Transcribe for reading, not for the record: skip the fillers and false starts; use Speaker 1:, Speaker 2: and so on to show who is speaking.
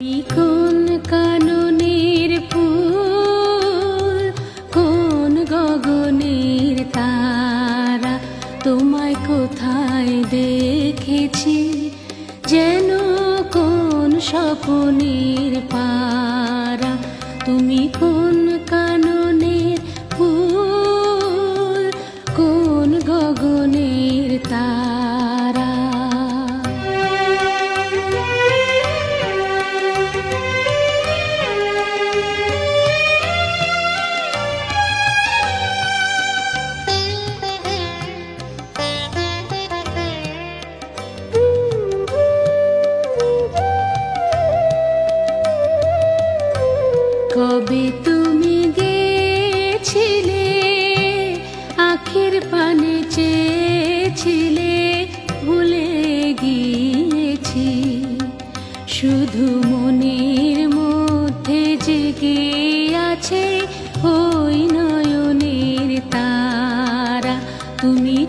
Speaker 1: কোন কাননের ফুল, কোন গগনের তারা, তোমায় কোথায় দেখেছি যেন কোন স্বপ্নের পারা। তুমি কোন কাননের ফুল, কোন গগনের তারা। কবে তুমি গেছিলে, আখির পানে চেয়েছিলে, ভুলে গিয়েছি। শুধু মনের মধ্যে জেগে আছে ওই নয়নের তারা। তুমি